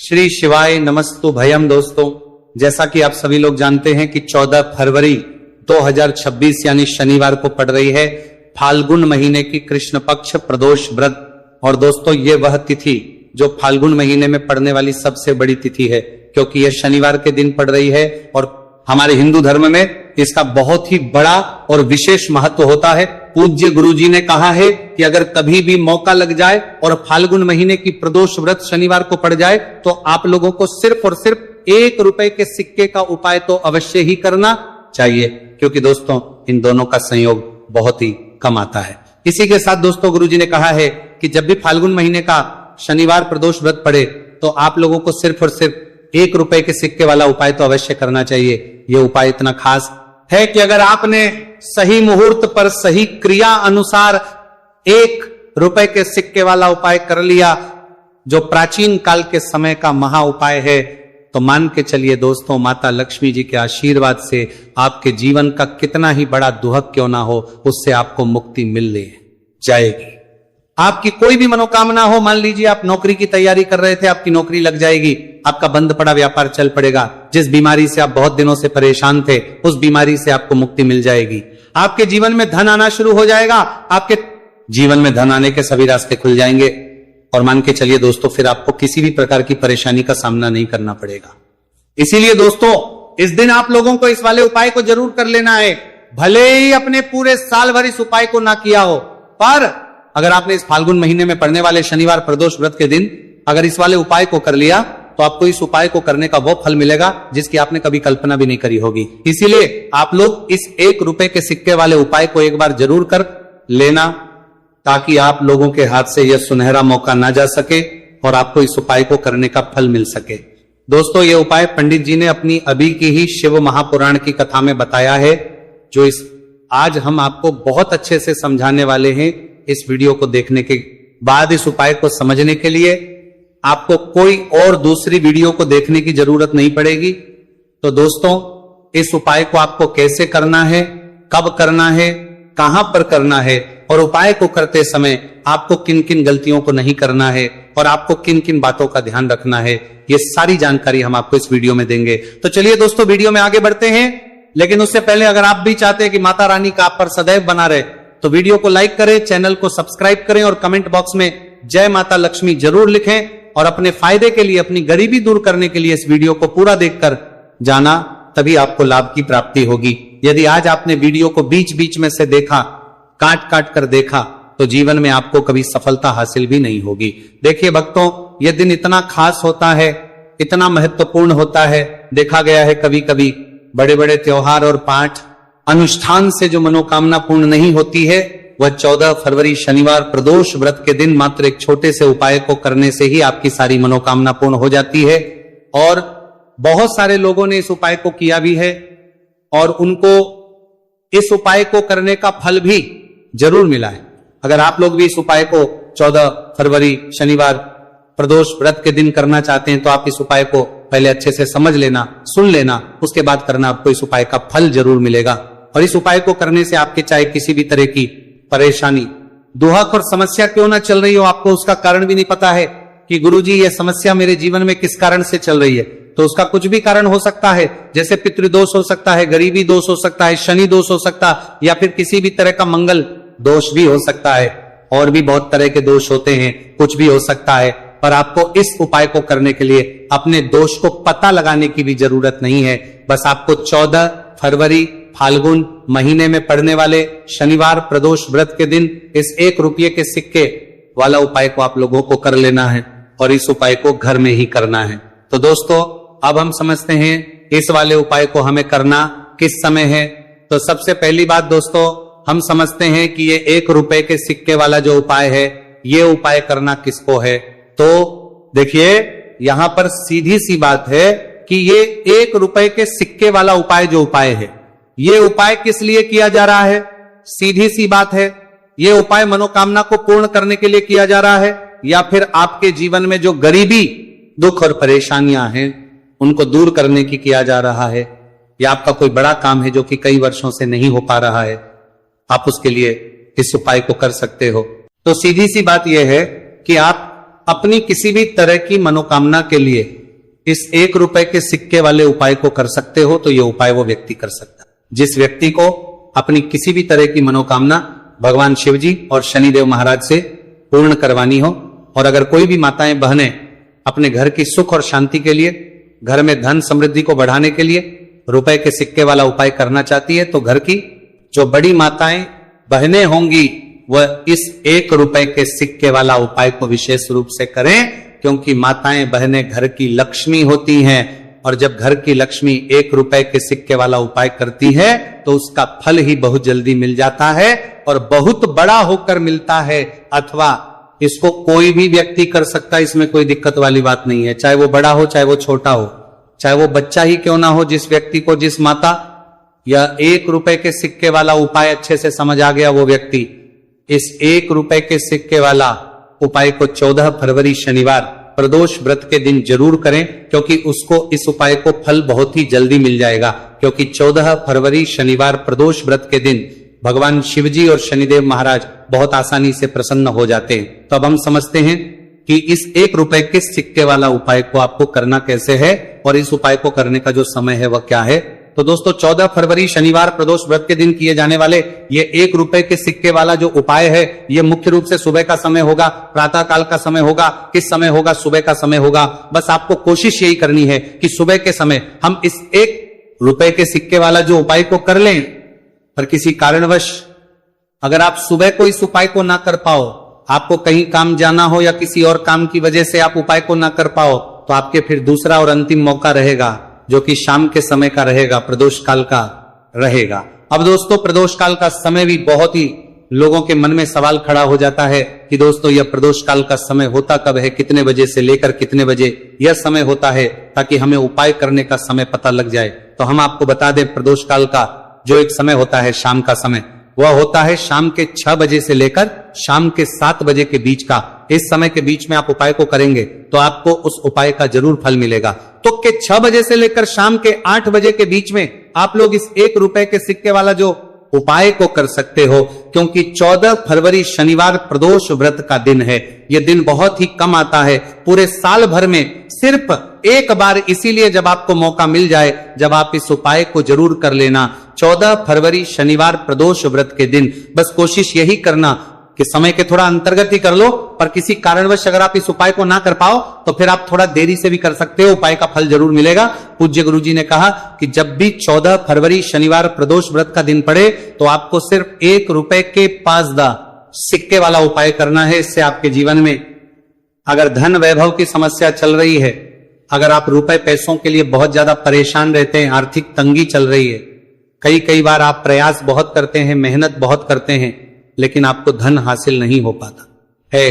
श्री शिवाय नमस्तु भयम। दोस्तों, जैसा कि आप सभी लोग जानते हैं कि 14 फरवरी 2026 यानी शनिवार को पड़ रही है फाल्गुन महीने की कृष्ण पक्ष प्रदोष व्रत। और दोस्तों, ये वह तिथि जो फाल्गुन महीने में पड़ने वाली सबसे बड़ी तिथि है, क्योंकि यह शनिवार के दिन पड़ रही है और हमारे हिंदू धर्म में इसका बहुत ही बड़ा और विशेष महत्व होता है। पूज्य गुरुजी ने कहा है कि अगर कभी भी मौका लग जाए और फाल्गुन महीने की प्रदोष व्रत शनिवार को पड़ जाए तो आप लोगों को सिर्फ और सिर्फ 1 रुपए के सिक्के का उपाय तो अवश्य ही करना चाहिए, क्योंकि दोस्तों इन दोनों का संयोग बहुत ही कम आता है। इसी के साथ दोस्तों, गुरुजी ने कहा है कि जब भी फाल्गुन महीने का शनिवार प्रदोष व्रत पड़े तो आप लोगों को सिर्फ और सिर्फ 1 रुपए के सिक्के वाला उपाय तो अवश्य करना चाहिए। यह उपाय इतना खास है कि अगर आपने सही मुहूर्त पर सही क्रिया अनुसार 1 रुपए के सिक्के वाला उपाय कर लिया, जो प्राचीन काल के समय का महा उपाय है, तो मान के चलिए दोस्तों, माता लक्ष्मी जी के आशीर्वाद से आपके जीवन का कितना ही बड़ा दुहक क्यों ना हो, उससे आपको मुक्ति मिल जाएगी। आपकी कोई भी मनोकामना हो, मान लीजिए आप नौकरी की तैयारी कर रहे थे, आपकी नौकरी लग जाएगी, आपका बंद पड़ा व्यापार चल पड़ेगा, जिस बीमारी से आप बहुत दिनों से परेशान थे उस बीमारी से आपको मुक्ति मिल जाएगी। आपके जीवन में धन आना शुरू हो जाएगा, आपके जीवन में धन आने के सभी रास्ते खुल जाएंगे और मान के चलिए दोस्तों, फिर आपको किसी भी प्रकार की परेशानी का सामना नहीं करना पड़ेगा। इसीलिए दोस्तों, इस दिन आप लोगों को इस वाले उपाय को जरूर कर लेना है। भले ही अपने पूरे साल भर इस उपाय को ना किया हो, पर अगर आपने इस फाल्गुन महीने में पड़ने वाले शनिवार प्रदोष व्रत के दिन अगर इस वाले उपाय को कर लिया तो आपको इस उपाय को करने का वो फल मिलेगा जिसकी आपने कभी कल्पना भी नहीं करी होगी। इसीलिए आप लोग इस 1 रुपए के सिक्के वाले उपाय को एक बार जरूर कर लेना, ताकि आप लोगों के हाथ से यह सुनहरा मौका ना जा सके और आपको इस उपाय को करने का फल मिल सके। दोस्तों, यह उपाय पंडित जी ने अपनी अभी की ही शिव महापुराण की कथा में बताया है, जो आज हम आपको बहुत अच्छे से समझाने वाले हैं। इस वीडियो को देखने के बाद इस उपाय को समझने के लिए आपको कोई और दूसरी वीडियो को देखने की जरूरत नहीं पड़ेगी। तो दोस्तों, इस उपाय को आपको कैसे करना है, कब करना है, कहां पर करना है और उपाय को करते समय आपको किन किन गलतियों को नहीं करना है और आपको किन किन बातों का ध्यान रखना है, ये सारी जानकारी हम आपको इस वीडियो में देंगे। तो चलिए दोस्तों, वीडियो में आगे बढ़ते हैं। लेकिन उससे पहले अगर आप भी चाहते हैं कि माता रानी का आप पर सदैव बना रहे, तो वीडियो को लाइक करें, चैनल को सब्सक्राइब करें और कमेंट बॉक्स में जय माता लक्ष्मी जरूर लिखें। और अपने फायदे के लिए, अपनी गरीबी दूर करने के लिए इस वीडियो को पूरा देखकर जाना, तभी आपको लाभ की प्राप्ति होगी। यदि आज आपने वीडियो को बीच बीच में से देखा, काट काट कर देखा, तो जीवन में आपको कभी सफलता हासिल भी नहीं होगी। देखिए भक्तों, यह दिन इतना खास होता है, इतना महत्वपूर्ण होता है। देखा गया है कभी कभी बड़े बड़े त्योहार और पाठ अनुष्ठान से जो मनोकामना पूर्ण नहीं होती है, वह 14 फरवरी शनिवार प्रदोष व्रत के दिन मात्र एक छोटे से उपाय को करने से ही आपकी सारी मनोकामना पूर्ण हो जाती है। और बहुत सारे लोगों ने इस उपाय को किया भी है और उनको इस उपाय को करने का फल भी जरूर मिला है। अगर आप लोग भी इस उपाय को 14 फरवरी शनिवार प्रदोष व्रत के दिन करना चाहते हैं, तो आप इस उपाय को पहले अच्छे से समझ लेना, सुन लेना, उसके बाद करना, आपको इस उपाय का फल जरूर मिलेगा। और इस उपाय को करने से आपके चाहे किसी भी तरह की परेशानी, दुहक और समस्या क्यों ना चल रही हो, आपको उसका कारण भी नहीं पता है कि गुरुजी ये समस्या मेरे जीवन में किस कारण से चल रही है, तो उसका कुछ भी कारण हो सकता है। जैसे पितृदोष हो सकता है, गरीबी दोष हो सकता है, शनि दोष हो सकता है, या फिर किसी भी तरह का मंगल दोष भी हो सकता है। और भी बहुत तरह के दोष होते हैं, कुछ भी हो सकता है। पर आपको इस उपाय को करने के लिए अपने दोष को पता लगाने की भी जरूरत नहीं है। बस आपको 14 फरवरी फाल्गुन महीने में पड़ने वाले शनिवार प्रदोष व्रत के दिन इस 1 रुपये के सिक्के वाला उपाय को आप लोगों को कर लेना है और इस उपाय को घर में ही करना है। तो दोस्तों, अब हम समझते हैं इस वाले उपाय को हमें करना किस समय है। तो सबसे पहली बात दोस्तों, हम समझते हैं कि ये 1 रुपए के सिक्के वाला जो उपाय है, ये उपाय करना किसको है। तो देखिए, यहां पर सीधी सी बात है कि ये 1 रुपए के सिक्के वाला उपाय जो उपाय है, ये उपाय किस लिए किया जा रहा है। सीधी सी बात है, ये उपाय मनोकामना को पूर्ण करने के लिए किया जा रहा है, या फिर आपके जीवन में जो गरीबी, दुख और परेशानियां हैं उनको दूर करने की किया जा रहा है, या आपका कोई बड़ा काम है जो कि कई वर्षों से नहीं हो पा रहा है, आप उसके लिए इस उपाय को कर सकते हो। तो सीधी सी बात यह है कि आप अपनी किसी भी तरह की मनोकामना के लिए इस 1 रुपए के सिक्के वाले उपाय को कर सकते हो, तो यह उपाय वो व्यक्ति कर सकता है। जिस व्यक्ति को अपनी किसी भी तरह की मनोकामना भगवान शिव जी और शनिदेव महाराज से पूर्ण करवानी हो, और अगर कोई भी माताएं बहनें अपने घर की सुख और शांति के लिए, घर में धन समृद्धि को बढ़ाने के लिए रुपए के सिक्के वाला उपाय करना चाहती है, तो घर की जो बड़ी माताएं बहनें होंगी वह इस 1 रुपए के सिक्के वाला उपाय को विशेष रूप से करें, क्योंकि माताएं बहनें घर की लक्ष्मी होती हैं, और जब घर की लक्ष्मी 1 रुपए के सिक्के वाला उपाय करती है तो उसका फल ही बहुत जल्दी मिल जाता है और बहुत बड़ा होकर मिलता है। अथवा इसको कोई भी व्यक्ति कर सकता है, इसमें कोई दिक्कत वाली बात नहीं है, चाहे वो बड़ा हो चाहे वो छोटा हो, चाहे वो बच्चा ही क्यों ना हो। जिस व्यक्ति को, जिस माता या 1 रुपए के सिक्के वाला उपाय अच्छे से समझ आ गया, वो व्यक्ति इस 1 रुपए के सिक्के वाला उपाय को 14 फरवरी शनिवार प्रदोष व्रत के दिन जरूर करें, क्योंकि उसको इस उपाय को फल बहुत ही जल्दी मिल जाएगा। क्योंकि 14 फरवरी शनिवार प्रदोष व्रत के दिन भगवान शिवजी और शनिदेव महाराज बहुत आसानी से प्रसन्न हो जाते हैं। तो अब हम समझते हैं कि इस 1 रुपए के सिक्के वाला उपाय को आपको करना कैसे है, और इस उपाय को करने का जो समय है वह क्या है। तो दोस्तों 14 फरवरी शनिवार प्रदोष व्रत के दिन किए जाने वाले ये 1 रुपए के सिक्के वाला जो उपाय है, ये मुख्य रूप से सुबह का समय होगा, प्रातः काल का समय होगा। किस समय होगा? सुबह का समय होगा। बस आपको कोशिश यही करनी है कि सुबह के समय हम इस 1 रुपए के सिक्के वाला जो उपाय को कर लें। पर किसी कारणवश अगर आप सुबह को इस उपाय को ना कर पाओ, आपको कहीं काम जाना हो या किसी और काम की वजह से आप उपाय को ना कर पाओ, तो आपके फिर दूसरा और अंतिम मौका रहेगा, जो कि शाम के समय का रहेगा, प्रदोष काल का रहेगा। अब दोस्तों प्रदोष काल का समय भी बहुत ही लोगों के मन में सवाल खड़ा हो जाता है कि दोस्तों यह प्रदोष काल का समय होता कब है, कितने बजे से लेकर कितने बजे यह समय होता है, ताकि हमें उपाय करने का समय पता लग जाए। तो हम आपको बता दें, प्रदोष काल का जो एक समय होता है शाम का समय, वह होता है शाम के 6 बजे से लेकर शाम के 7 बजे के बीच का। इस समय के बीच में आप उपाय को करेंगे तो आपको उस उपाय का जरूर फल मिलेगा। तो के 6 बजे से लेकर शाम के 8 बजे के बीच में आप लोग इस 1 रुपए के सिक्के वाला जो उपाय को कर सकते हो, क्योंकि 14 फरवरी शनिवार प्रदोष व्रत का दिन है। यह दिन बहुत ही कम आता है, पूरे साल भर में सिर्फ एक बार, इसीलिए जब आपको मौका मिल जाए, जब आप इस उपाय को जरूर कर लेना। 14 फरवरी शनिवार प्रदोष व्रत के दिन बस कोशिश यही करना कि समय के थोड़ा अंतर्गत ही कर लो, पर किसी कारणवश अगर आप इस उपाय को ना कर पाओ तो फिर आप थोड़ा देरी से भी कर सकते हो, उपाय का फल जरूर मिलेगा। पूज्य गुरुजी ने कहा कि जब भी 14 फरवरी शनिवार प्रदोष व्रत का दिन पड़े तो आपको सिर्फ 1 रुपए के 5 सिक्के वाला उपाय करना है। इससे आपके जीवन में अगर धन वैभव की समस्या चल रही है, अगर आप रुपए पैसों के लिए बहुत ज्यादा परेशान रहते हैं, आर्थिक तंगी चल रही है, कई बार आप प्रयास बहुत करते हैं, मेहनत बहुत करते हैं, लेकिन आपको धन हासिल नहीं हो पाता है,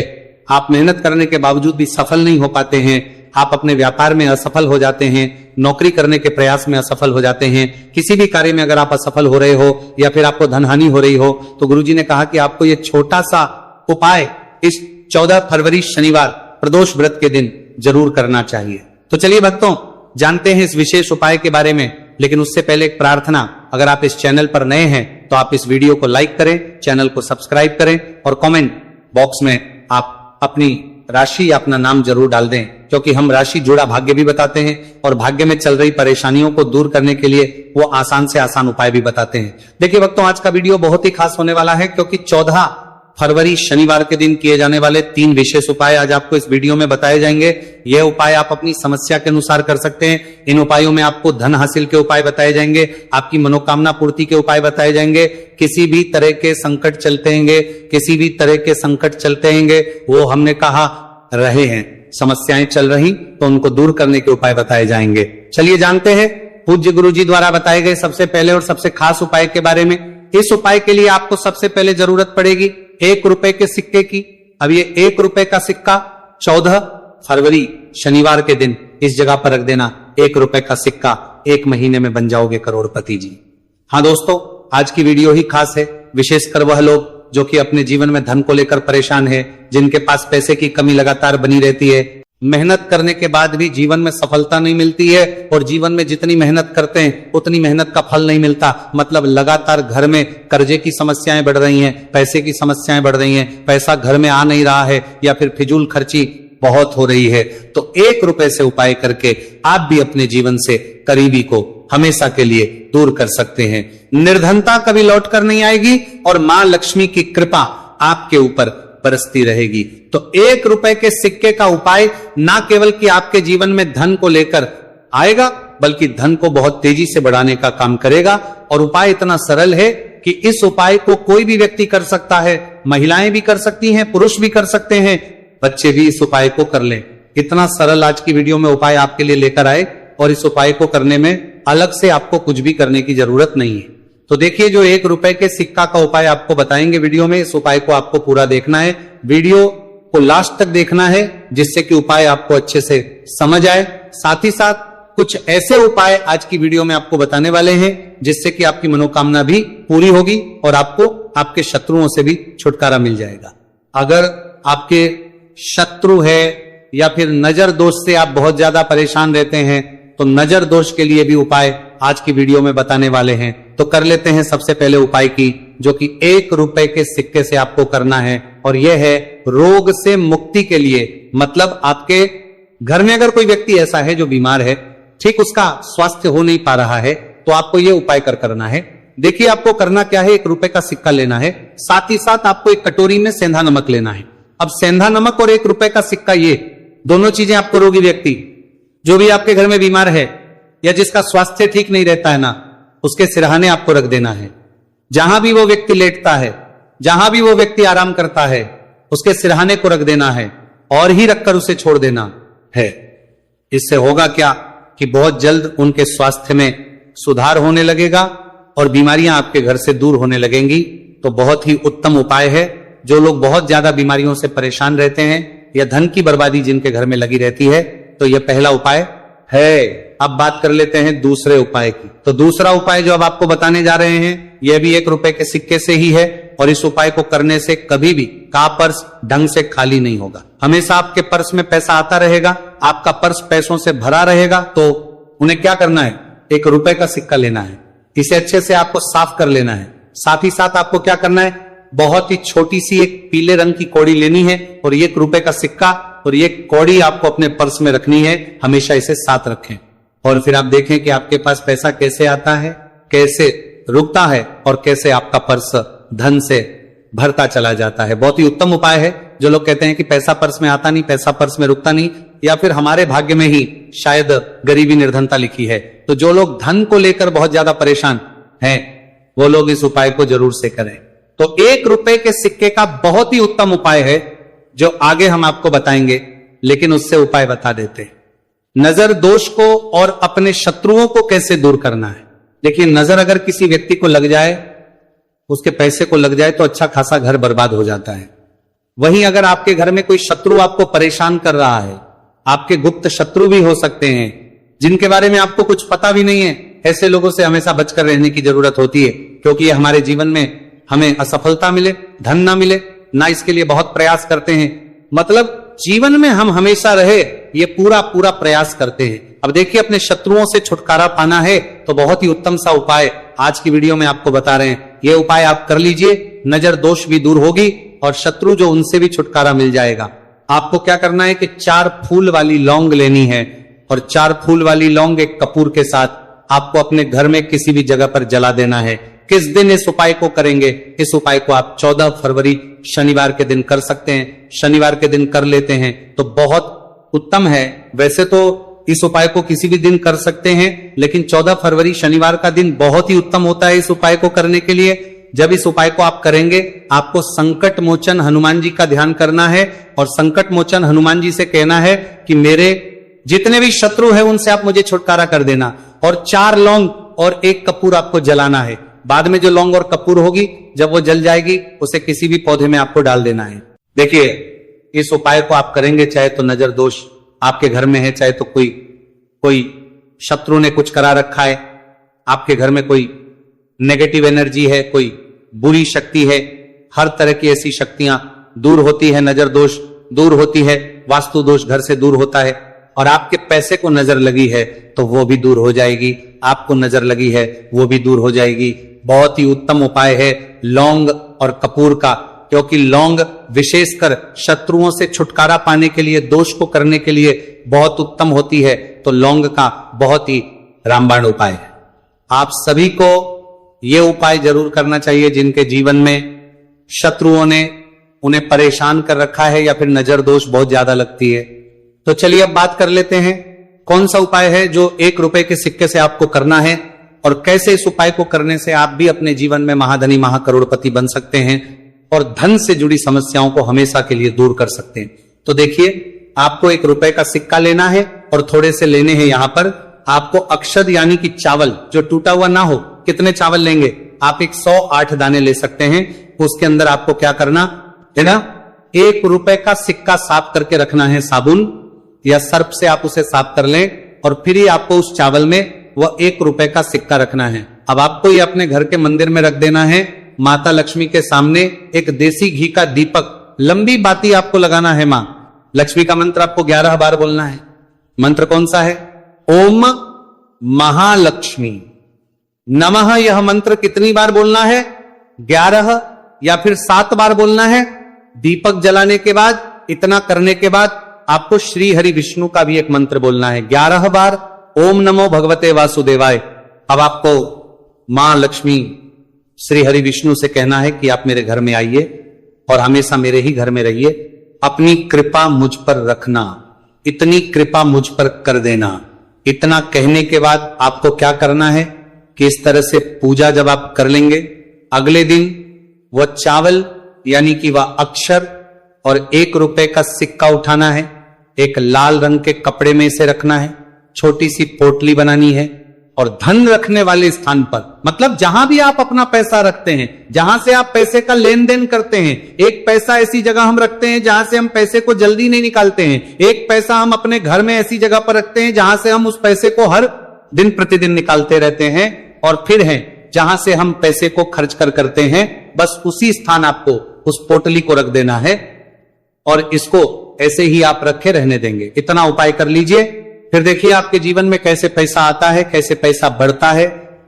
आप मेहनत करने के बावजूद भी सफल नहीं हो पाते हैं, आप अपने व्यापार में असफल हो जाते हैं, नौकरी करने के प्रयास में असफल हो जाते हैं, किसी भी कार्य में अगर आप असफल हो रहे हो या फिर आपको धन हानि हो रही हो, तो गुरुजी ने कहा कि आपको यह छोटा सा उपाय इस 14 फरवरी शनिवार प्रदोष व्रत के दिन जरूर करना चाहिए। तो चलिए भक्तों, जानते हैं इस विशेष उपाय के बारे में, लेकिन उससे पहले एक प्रार्थना, अगर आप इस चैनल पर नए हैं तो आप इस वीडियो को लाइक करें, चैनल को सब्सक्राइब करें और कमेंट बॉक्स में आप अपनी राशि या अपना नाम जरूर डाल दें, क्योंकि हम राशि जुड़ा भाग्य भी बताते हैं और भाग्य में चल रही परेशानियों को दूर करने के लिए वो आसान से आसान उपाय भी बताते हैं। देखिए भक्तों, आज का वीडियो बहुत ही खास होने वाला है, क्योंकि 14 फरवरी शनिवार के दिन किए जाने वाले 3 विशेष उपाय आज आपको इस वीडियो में बताए जाएंगे। यह उपाय आप अपनी समस्या के अनुसार कर सकते हैं। इन उपायों में आपको धन हासिल के उपाय बताए जाएंगे, आपकी मनोकामना पूर्ति के उपाय बताए जाएंगे। किसी भी तरह के संकट चलते हैंगे, किसी भी तरह के संकट चलते हैंगे, वो हमने कहा रहे हैं, समस्याएं चल रही तो उनको दूर करने के उपाय बताए जाएंगे। चलिए जानते हैं पूज्य गुरुजी द्वारा बताए गए सबसे पहले और सबसे खास उपाय के बारे में। इस उपाय के लिए आपको सबसे पहले जरूरत पड़ेगी 1 रुपए के सिक्के की। अब ये 1 रुपए का सिक्का 14 फरवरी शनिवार के दिन इस जगह पर रख देना। 1 रुपए का सिक्का 1 महीने में बन जाओगे करोड़पति जी। हाँ दोस्तों, आज की वीडियो ही खास है, विशेषकर वह लोग जो कि अपने जीवन में धन को लेकर परेशान है, जिनके पास पैसे की कमी लगातार बनी रहती है, मेहनत करने के बाद भी जीवन में सफलता नहीं मिलती है, और जीवन में जितनी मेहनत करते हैं उतनी मेहनत का फल नहीं मिलता। मतलब लगातार घर में कर्जे की समस्याएं बढ़ रही हैं, पैसे की समस्याएं बढ़ रही हैं, पैसा घर में आ नहीं रहा है, या फिर फिजूल खर्ची बहुत हो रही है, तो 1 रुपए से उपाय करके आप भी अपने जीवन से करीबी को हमेशा के लिए दूर कर सकते हैं। निर्धनता कभी लौट कर नहीं आएगी और मां लक्ष्मी की कृपा आपके ऊपर बरसती रहेगी। तो 1 रुपए के सिक्के का उपाय ना केवल कि आपके जीवन में धन को लेकर आएगा, बल्कि धन को बहुत तेजी से बढ़ाने का काम करेगा। और उपाय इतना सरल है कि इस उपाय को कोई भी व्यक्ति कर सकता है, महिलाएं भी कर सकती हैं, पुरुष भी कर सकते हैं, बच्चे भी इस उपाय को कर लें। इतना सरल आज की वीडियो में उपाय आपके लिए लेकर आए और इस उपाय को करने में अलग से आपको कुछ भी करने की जरूरत नहीं है। तो देखिए, जो 1 रुपए के सिक्का का उपाय आपको बताएंगे वीडियो में, इस उपाय को आपको पूरा देखना है, वीडियो को लास्ट तक देखना है, जिससे कि उपाय आपको अच्छे से समझ आए। साथ ही साथ कुछ ऐसे उपाय आज की वीडियो में आपको बताने वाले हैं जिससे कि आपकी मनोकामना भी पूरी होगी और आपको आपके शत्रुओं से भी छुटकारा मिल जाएगा। अगर आपके शत्रु है या फिर नजर दोष से आप बहुत ज्यादा परेशान रहते हैं, तो नजर दोष के लिए भी उपाय आज की वीडियो में बताने वाले हैं। तो कर लेते हैं सबसे पहले उपाय की, जो कि 1 रुपए के सिक्के से आपको करना है, और यह है रोग से मुक्ति के लिए। मतलब आपके घर में अगर कोई व्यक्ति ऐसा है जो बीमार है, ठीक उसका स्वास्थ्य हो नहीं पा रहा है, तो आपको यह उपाय करना है। देखिए, आपको करना क्या है, 1 रुपए का सिक्का लेना है, साथ ही साथ आपको एक कटोरी में सेंधा नमक लेना है। अब सेंधा नमक और 1 रुपए का सिक्का, ये दोनों चीजें आपको रोगी व्यक्ति जो भी आपके घर में बीमार है या जिसका स्वास्थ्य ठीक नहीं रहता है ना, उसके सिरहाने आपको रख देना है। जहां भी वो व्यक्ति लेटता है, जहां भी वो व्यक्ति आराम करता है, उसके सिरहाने को रख देना है और ही रखकर उसे छोड़ देना है। इससे होगा क्या कि बहुत जल्द उनके स्वास्थ्य में सुधार होने लगेगा और बीमारियां आपके घर से दूर होने लगेंगी। तो बहुत ही उत्तम उपाय है। जो लोग बहुत ज्यादा बीमारियों से परेशान रहते हैं या धन की बर्बादी जिनके घर में लगी रहती है, तो यह पहला उपाय है। अब बात कर लेते हैं दूसरे उपाय की। तो दूसरा उपाय जो अब आपको बताने जा रहे हैं, यह भी 1 रुपए के सिक्के से ही है, और इस उपाय को करने से कभी भी का पर्स ढंग से खाली नहीं होगा। हमेशा आपके पर्स में पैसा आता रहेगा, आपका पर्स पैसों से भरा रहेगा। तो उन्हें क्या करना है, 1 रुपए का सिक्का लेना है, इसे अच्छे से आपको साफ कर लेना है। साथ ही साथ आपको क्या करना है, बहुत ही छोटी सी एक पीले रंग की कौड़ी लेनी है और 1 रुपए का सिक्का और ये कौड़ी आपको अपने पर्स में रखनी है। हमेशा इसे साथ रखें और फिर आप देखें कि आपके पास पैसा कैसे आता है, कैसे रुकता है और कैसे आपका पर्स धन से भरता चला जाता है। बहुत ही उत्तम उपाय है। जो लोग कहते हैं कि पैसा पर्स में आता नहीं, पैसा पर्स में रुकता नहीं, या फिर हमारे भाग्य में ही शायद गरीबी निर्धनता लिखी है, तो जो लोग धन को लेकर बहुत ज्यादा परेशान हैं, वो लोग इस उपाय को जरूर से करें। तो 1 रुपए के सिक्के का बहुत ही उत्तम उपाय है जो आगे हम आपको बताएंगे, लेकिन उससे उपाय बता देते। नजर दोष को और अपने शत्रुओं को कैसे दूर करना है। देखिए, नजर अगर किसी व्यक्ति को लग जाए, उसके पैसे को लग जाए, तो अच्छा खासा घर बर्बाद हो जाता है। वहीं अगर आपके घर में कोई शत्रु आपको परेशान कर रहा है, आपके गुप्त शत्रु भी हो सकते हैं जिनके बारे में आपको कुछ पता भी नहीं है, ऐसे लोगों से हमेशा बचकर रहने की जरूरत होती है, क्योंकि ये हमारे जीवन में हमें असफलता मिले, धन ना मिले ना, इसके लिए बहुत प्रयास करते हैं। मतलब जीवन में हम हमेशा रहे, ये पूरा प्रयास करते हैं। अब देखिए, अपने शत्रुओं से छुटकारा पाना है तो बहुत ही उत्तम सा उपाय आज की वीडियो में आपको बता रहे हैं। ये उपाय आप कर लीजिए, नजर दोष भी दूर होगी और शत्रु जो उनसे भी छुटकारा मिल जाएगा। आपको क्या करना है कि 4 फूल वाली लौंग लेनी है और 4 फूल वाली लौंग एक कपूर के साथ आपको अपने घर में किसी भी जगह पर जला देना है। किस दिन इस उपाय को करेंगे? इस उपाय को आप 14 फरवरी शनिवार के दिन कर सकते हैं। शनिवार के दिन कर लेते हैं तो बहुत उत्तम है। वैसे तो इस उपाय को किसी भी दिन कर सकते हैं, लेकिन 14 फरवरी शनिवार का दिन बहुत ही उत्तम होता है इस उपाय को करने के लिए। जब इस उपाय को आप करेंगे, आपको संकट मोचन हनुमान जी का ध्यान करना है और संकट मोचन हनुमान जी से कहना है कि मेरे जितने भी शत्रु हैं उनसे आप मुझे छुटकारा कर देना, और 4 लौंग और 1 कपूर आपको जलाना है। बाद में जो लौंग और कपूर होगी, जब वो जल जाएगी, उसे किसी भी पौधे में आपको डाल देना है। देखिए, इस उपाय को आप करेंगे, चाहे तो नजर दोष आपके घर में है, चाहे तो कोई शत्रु ने कुछ करा रखा है, आपके घर में कोई नेगेटिव एनर्जी है, कोई बुरी शक्ति है, हर तरह की ऐसी शक्तियां दूर होती है, नजर दोष दूर होती है, वास्तु दोष घर से दूर होता है, और आपके पैसे को नजर लगी है तो वो भी दूर हो जाएगी, आपको नजर लगी है वो भी दूर हो जाएगी। बहुत ही उत्तम उपाय है लौंग और कपूर का। क्योंकि लौंग विशेषकर शत्रुओं से छुटकारा पाने के लिए, दोष को करने के लिए बहुत उत्तम होती है। तो लौंग का बहुत ही रामबाण उपाय है। आप सभी को यह उपाय जरूर करना चाहिए जिनके जीवन में शत्रुओं ने उन्हें परेशान कर रखा है या फिर नजर दोष बहुत ज्यादा लगती है। तो चलिए अब बात कर लेते हैं कौन सा उपाय है जो 1 रुपए के सिक्के से आपको करना है और कैसे इस उपाय को करने से आप भी अपने जीवन में महाधनी महाकरोड़पति बन सकते हैं और धन से जुड़ी समस्याओं को हमेशा के लिए दूर कर सकते हैं। तो देखिए, आपको 1 रुपए का सिक्का लेना है और थोड़े से लेने हैं यहां पर आपको अक्षत यानी कि चावल जो टूटा हुआ ना हो। कितने चावल लेंगे आप? 108 दाने ले सकते हैं। उसके अंदर आपको क्या करना है ना, 1 रुपए का सिक्का साफ करके रखना है। साबुन या सर्फ से आप उसे साफ कर लें और फिर ही आपको उस चावल में वह 1 रुपए का सिक्का रखना है। अब आपको ये अपने घर के मंदिर में रख देना है। माता लक्ष्मी के सामने एक देसी घी का दीपक, लंबी बाती आपको लगाना है। मां लक्ष्मी का मंत्र आपको 11 बार बोलना है। मंत्र कौन सा है? ओम महालक्ष्मी नमः। यह मंत्र कितनी बार बोलना है? 11 या फिर 7 बार बोलना है। दीपक जलाने के बाद, इतना करने के बाद आपको श्री हरि विष्णु का भी एक मंत्र बोलना है 11 बार। ओम नमो भगवते वासुदेवाय। अब आपको मां लक्ष्मी श्री हरि विष्णु से कहना है कि आप मेरे घर में आइए और हमेशा मेरे ही घर में रहिए। अपनी कृपा मुझ पर रखना, इतनी कृपा मुझ पर कर देना। इतना कहने के बाद आपको क्या करना है कि इस तरह से पूजा जब आप कर लेंगे, अगले दिन वह चावल यानी कि वह अक्षर और 1 रुपए का सिक्का उठाना है। एक लाल रंग के कपड़े में इसे रखना है। छोटी सी पोटली बनानी है और धन रखने वाले स्थान पर, मतलब जहां भी आप अपना पैसा रखते हैं, जहां से आप पैसे का लेन देन करते हैं, एक पैसा ऐसी जगह हम रखते हैं जहां से हम पैसे को जल्दी नहीं निकालते हैं। एक पैसा हम अपने घर में ऐसी जगह पर रखते हैं जहां से हम उस पैसे को हर दिन प्रतिदिन निकालते रहते हैं। और फिर है जहां से हम पैसे को खर्च करते हैं, बस उसी स्थान आपको उस पोटली को रख देना है और इसको ऐसे ही आप रखे रहने देंगे। इतना उपाय कर लीजिए, फिर देखिए आपके जीवन में कैसे पैसा आता है, कैसे पैसा बढ़ता है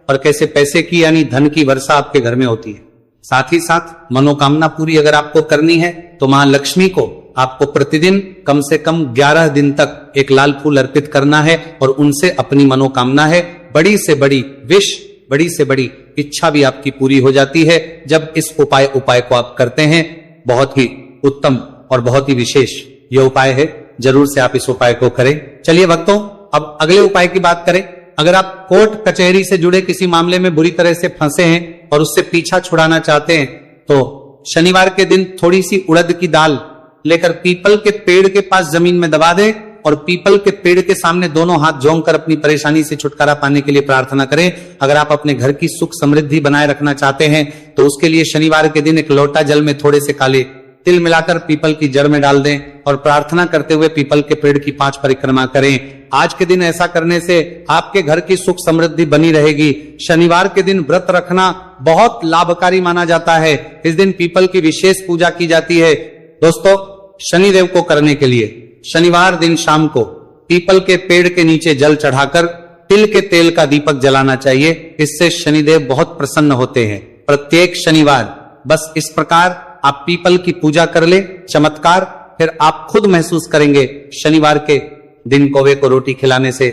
और कैसे पैसे की यानी धन की वर्षा आपके घर में होती है। साथ ही साथ मनोकामना पूरी अगर आपको करनी है तो मां लक्ष्मी को आपको प्रतिदिन कम से कम 11 दिन तक एक लाल फूल अर्पित करना है और उनसे अपनी मनोकामना है, बड़ी से बड़ी विश, बड़ी से बड़ी इच्छा भी आपकी पूरी हो जाती है जब इस उपाय को आप करते हैं। बहुत ही उत्तम और बहुत ही विशेष यह उपाय है, जरूर से आप इस उपाय को करें। चलिए भक्तों, अब अगले उपाय की बात करें। अगर आप कोर्ट कचहरी से जुड़े किसी मामले में बुरी तरह से फंसे हैं और उससे पीछा छुड़ाना चाहते हैं तो शनिवार के दिन थोड़ी सी उड़द की दाल लेकर पीपल के पेड़ के पास जमीन में दबा दें और पीपल के पेड़ के सामने दोनों हाथ जोड़ कर अपनी परेशानी से छुटकारा पाने के लिए प्रार्थना करें। अगर आप अपने घर की सुख समृद्धि बनाए रखना चाहते हैं तो उसके लिए शनिवार के दिन एक लोटा जल में थोड़े से काले तिल मिलाकर पीपल की जड़ में डाल दें और प्रार्थना करते हुए पीपल के पेड़ की 5 परिक्रमा करें। आज के दिन ऐसा करने से आपके घर की सुख समृद्धि बनी रहेगी। शनिवार के दिन व्रत रखना बहुत लाभकारी माना जाता है। इस दिन पीपल की विशेष पूजा की जाती है। दोस्तों, शनिदेव को करने के लिए शनिवार दिन शाम को पीपल के पेड़ के नीचे जल चढ़ाकर तिल के तेल का दीपक जलाना चाहिए। इससे शनिदेव बहुत प्रसन्न होते हैं। प्रत्येक शनिवार बस इस प्रकार आप पीपल की पूजा कर ले, चमत्कार फिर आप खुद महसूस करेंगे। शनिवार के दिन कौवे को रोटी खिलाने से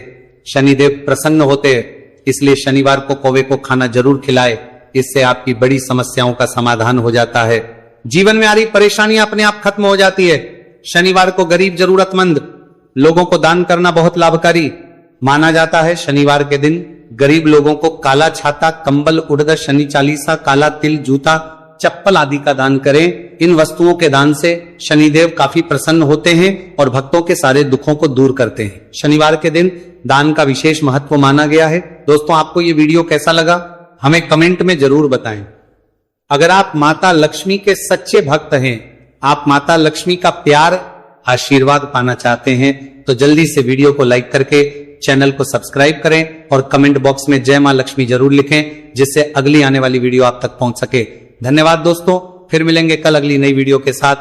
शनिदेव प्रसन्न होते हैं, इसलिए शनिवार को कौवे को खाना जरूर खिलाए। इससे आपकी बड़ी समस्याओं का समाधान हो जाता है। जीवन में आ रही परेशानियां अपने आप खत्म हो जाती है। शनिवार को गरीब जरूरतमंद लोगों को दान करना बहुत लाभकारी माना जाता है। शनिवार के दिन गरीब लोगों को काला छाता, कंबल, उड़द, शनि चालीसा, काला तिल, जूता, चप्पल आदि का दान करें। इन वस्तुओं के दान से शनिदेव काफी प्रसन्न होते हैं और भक्तों के सारे दुखों को दूर करते हैं। शनिवार के दिन दान का विशेष महत्व माना गया है। दोस्तों, आपको ये वीडियो कैसा लगा हमें कमेंट में जरूर बताएं। अगर आप माता लक्ष्मी के सच्चे भक्त हैं, आप माता लक्ष्मी का प्यार, आशीर्वाद पाना चाहते हैं तो जल्दी से वीडियो को लाइक करके चैनल को सब्सक्राइब करें और कमेंट बॉक्स में जय मां लक्ष्मी जरूर लिखें, जिससे अगली आने वाली वीडियो आप तक पहुंच सके। धन्यवाद दोस्तों, फिर मिलेंगे कल अगली नई वीडियो के साथ।